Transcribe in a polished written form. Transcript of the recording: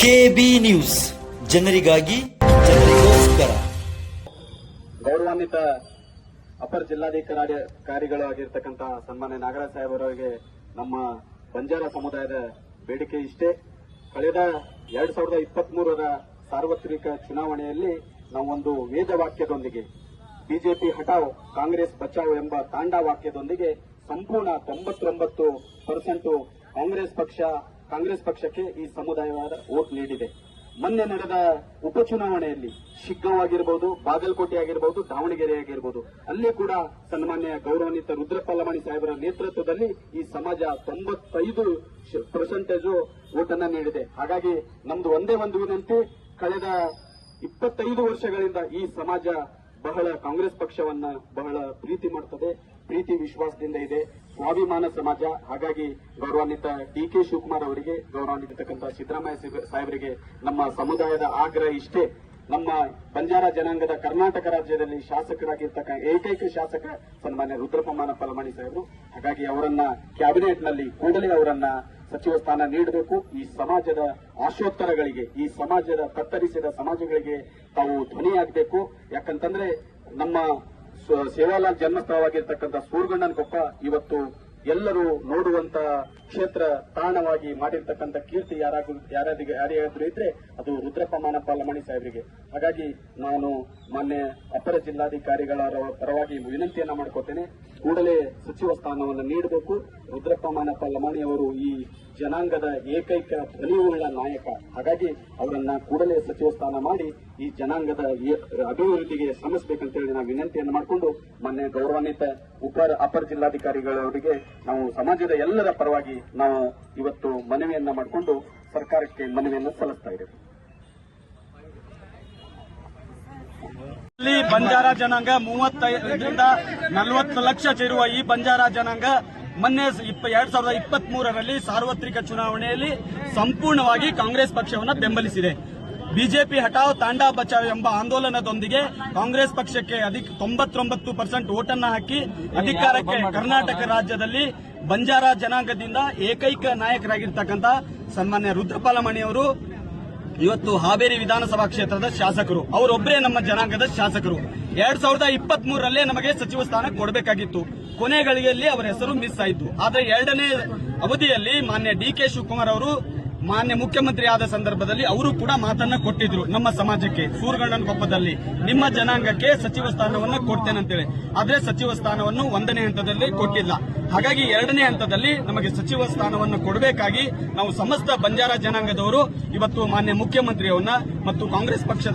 KB news ಜನರಿಗಾಗಿ ಜನರಿಗೋಸ್ಕರ. ಗೌರವಾನ್ವಿತ ಅಪರ ಜಿಲ್ಲಾಧಿಕಾರಿಗಳು ಆಗಿರ್ತಕ್ಕಂಥ ಸನ್ಮಾನ್ಯ ನಾಗರಾಜ್ ಸಾಹೇಬರವರಿಗೆ ನಮ್ಮ ಬಂಜಾರ ಸಮುದಾಯದ ಬೇಡಿಕೆ ಇಷ್ಟೇ. ಕಳೆದ 2023ರ ಸಾರ್ವತ್ರಿಕ ಚುನಾವಣೆಯಲ್ಲಿ ನಾವೊಂದು ವೇದವಾಕ್ಯದೊಂದಿಗೆ ಬಿಜೆಪಿ ಹಟಾವ್ ಕಾಂಗ್ರೆಸ್ ಬಚಾವ್ ಎಂಬ ತಾಂಡಾ ವಾಕ್ಯದೊಂದಿಗೆ ಸಂಪೂರ್ಣ 99% ಕಾಂಗ್ರೆಸ್ ಪಕ್ಷಕ್ಕೆ ಈ ಸಮುದಾಯವಾದ ವೋಟ್ ನೀಡಿದೆ. ಮೊನ್ನೆ ನಡೆದ ಉಪಚುನಾವಣೆಯಲ್ಲಿ ಶಿಗ್ಗಾಂವ್ ಆಗಿರಬಹುದು, ಬಾಗಲಕೋಟೆ ಆಗಿರಬಹುದು, ದಾವಣಗೆರೆ ಆಗಿರಬಹುದು, ಅಲ್ಲಿ ಕೂಡ ಸನ್ಮಾನ್ಯ ಗೌರವಾನ್ವಿತ ರುದ್ರಪ್ಪ ಲಮಾಣಿ ಸಾಹೇಬರ ನೇತೃತ್ವದಲ್ಲಿ ಈ ಸಮಾಜ 95% ವೋಟ್ ಅನ್ನ ನೀಡಿದೆ. ಹಾಗಾಗಿ ನಮ್ದು ಒಂದೇ ಒಂದು ವಿನಂತಿ, ಕಳೆದ 25 ವರ್ಷಗಳಿಂದ ಈ ಸಮಾಜ ಬಹಳ ಕಾಂಗ್ರೆಸ್ ಪಕ್ಷವನ್ನ ಬಹಳ ಪ್ರೀತಿ ಮಾಡುತ್ತದೆ, ಪ್ರೀತಿ ವಿಶ್ವಾಸದಿಂದ ಇದೆ, ಸ್ವಾಭಿಮಾನ ಸಮಾಜ. ಹಾಗಾಗಿ ಗೌರವಾನ್ವಿತ ಡಿ.ಕೆ. ಶಿವಕುಮಾರ್ ಅವರಿಗೆ, ಗೌರವಾನ್ವಿತಕ್ಕಂಥ ಸಿದ್ದರಾಮಯ್ಯ ಸಾಹೇಬರಿಗೆ ನಮ್ಮ ಸಮುದಾಯದ ಆಗ್ರಹ ಇಷ್ಟೇ. ನಮ್ಮ ಬಂಜಾರ ಜನಾಂಗದ ಕರ್ನಾಟಕ ರಾಜ್ಯದಲ್ಲಿ ಶಾಸಕರಾಗಿರ್ತಕ್ಕ ಏಕೈಕ ಶಾಸಕ ಸನ್ಮಾನ್ಯ ರುದ್ರಪ್ಪ ಲಮಾಣಿ ಸಾಹೇಬರು. ಹಾಗಾಗಿ ಅವರನ್ನ ಕ್ಯಾಬಿನೆಟ್ನಲ್ಲಿ ಕೂಡಲೇ ಅವರನ್ನ ಸಚಿವ ಸ್ಥಾನ ನೀಡಬೇಕು. ಈ ಸಮಾಜದ ಆಶೋತ್ತರಗಳಿಗೆ, ಈ ಸಮಾಜದ ತತ್ತರಿಸಿದ ಸಮಾಜಗಳಿಗೆ ತಾವು ಧ್ವನಿಯಾಗಬೇಕು. ಯಾಕಂತಂದ್ರೆ ನಮ್ಮ ಸೇವಾಲಾಲ್ ಜನ್ಮಸ್ಥಳವಾಗಿರ್ತಕ್ಕಂಥ ಸೂರಗಣ್ಣನಕೊಪ್ಪ ಇವತ್ತು ಎಲ್ಲರೂ ನೋಡುವಂತ ಕ್ಷೇತ್ರ ತಾಣವಾಗಿ ಮಾಡಿರ್ತಕ್ಕಂಥ ಕೀರ್ತಿ ಯಾರಾದ್ರೂ ಇದ್ರೆ ಅದು ರುದ್ರಪ್ಪ ಲಮಾಣಿ ಸಾಹೇಬರಿಗೆ. ಹಾಗಾಗಿ ನಾನು ಮಾನ್ಯ ಅಪರ ಜಿಲ್ಲಾಧಿಕಾರಿಗಳ ಪರವಾಗಿ ವಿನಂತಿಯನ್ನ ಮಾಡ್ಕೋತೇನೆ, ಕೂಡಲೇ ಸಚಿವ ಸ್ಥಾನವನ್ನು ನೀಡಬೇಕು. ರುದ್ರಪ್ಪ ಲಮಾಣಿ ಅವರು ಈ ಜನಾಂಗದ ಏಕೈಕ ಧ್ವನಿಯುಳ್ಳ ನಾಯಕ. ಹಾಗಾಗಿ ಅವರನ್ನ ಕೂಡಲೇ ಸಚಿವ ಸ್ಥಾನ ಮಾಡಿ ಈ ಜನಾಂಗದ ಅಭಿವೃದ್ಧಿಗೆ ಶ್ರಮಿಸಬೇಕಂತೇಳಿ ನಾವು ವಿನಂತಿಯನ್ನು ಮಾಡಿಕೊಂಡು ಮಾನ್ಯ ಗೌರವಾನ್ವಿತ ಅಪರ ಜಿಲ್ಲಾಧಿಕಾರಿಗಳವರಿಗೆ ನಾವು ಸಮಾಜದ ಎಲ್ಲರ ಪರವಾಗಿ ನಾವು ಇವತ್ತು ಮನವಿಯನ್ನ ಮಾಡಿಕೊಂಡು ಸರ್ಕಾರಕ್ಕೆ ಮನವಿಯನ್ನು ಸಲ್ಲಿಸ್ತಾ ಇದ್ದೇವೆ. ಬಂಜಾರ ಜನಾಂಗ 35ರಿಂದ 40 ಲಕ್ಷ ಸೇರುವ ಈ ಬಂಜಾರ ಜನಾಂಗ ಮೊನ್ನೆ 2023ರಲ್ಲಿ ಸಾರ್ವತ್ರಿಕ ಚುನಾವಣೆಯಲ್ಲಿ ಸಂಪೂರ್ಣವಾಗಿ ಕಾಂಗ್ರೆಸ್ ಪಕ್ಷವನ್ನು ಬೆಂಬಲಿಸಿದೆ. ಬಿಜೆಪಿ ಹಟಾವ್ ತಾಂಡಾ ಬಚಾವ್ ಎಂಬ ಆಂದೋಲನದೊಂದಿಗೆ ಕಾಂಗ್ರೆಸ್ ಪಕ್ಷಕ್ಕೆ 99% ವೋಟನ್ನು ಹಾಕಿ ಅಧಿಕಾರಕ್ಕೆ ಕರ್ನಾಟಕ ರಾಜ್ಯದಲ್ಲಿ ಬಂಜಾರ ಜನಾಂಗದಿಂದ ಏಕೈಕ ನಾಯಕರಾಗಿರ್ತಕ್ಕಂಥ ಸನ್ಮಾನ್ಯ ರುದ್ರಪ್ಪ ಲಮಾಣಿ ಅವರು ಇವತ್ತು ಹಾವೇರಿ ವಿಧಾನಸಭಾ ಕ್ಷೇತ್ರದ ಶಾಸಕರು. ಅವರೊಬ್ಬರೇ ನಮ್ಮ ಜನಾಂಗದ ಶಾಸಕರು. 2023ರಲ್ಲೇ ನಮಗೆ ಸಚಿವ ಸ್ಥಾನ ಕೊಡಬೇಕಾಗಿತ್ತು. ಕೊನೆ ಗಳಿಗೆಯಲ್ಲಿ ಅವರ ಹೆಸರು ಮಿಸ್ ಆಯಿತು. ಆದರೆ ಎರಡನೇ ಅವಧಿಯಲ್ಲಿ ಮಾನ್ಯ ಡಿ.ಕೆ. ಶಿವಕುಮಾರ್ ಅವರು ಮಾನ್ಯ ಮುಖ್ಯಮಂತ್ರಿ ಆದ ಸಂದರ್ಭದಲ್ಲಿ ಅವರು ಕೂಡ ಮಾತನ್ನ ಕೊಟ್ಟಿದ್ರು ನಮ್ಮ ಸಮಾಜಕ್ಕೆ, ಸೂರಗಣ್ಣನಕೊಪ್ಪದಲ್ಲಿ ನಿಮ್ಮ ಜನಾಂಗಕ್ಕೆ ಸಚಿವ ಸ್ಥಾನವನ್ನು ಕೊಡ್ತೇನಂತೇಳಿ. ಆದ್ರೆ ಸಚಿವ ಸ್ಥಾನವನ್ನು 1ನೇ ಹಂತದಲ್ಲಿ ಕೊಟ್ಟಿಲ್ಲ. ಹಾಗಾಗಿ 2ನೇ ಹಂತದಲ್ಲಿ ನಮಗೆ ಸಚಿವ ಸ್ಥಾನವನ್ನು ಕೊಡಬೇಕಾಗಿ ನಾವು ಸಮಸ್ತ ಬಂಜಾರ ಜನಾಂಗದವರು ಇವತ್ತು ಮಾನ್ಯ ಮುಖ್ಯಮಂತ್ರಿಯವನ್ನ ಮತ್ತು ಕಾಂಗ್ರೆಸ್ ಪಕ್ಷದ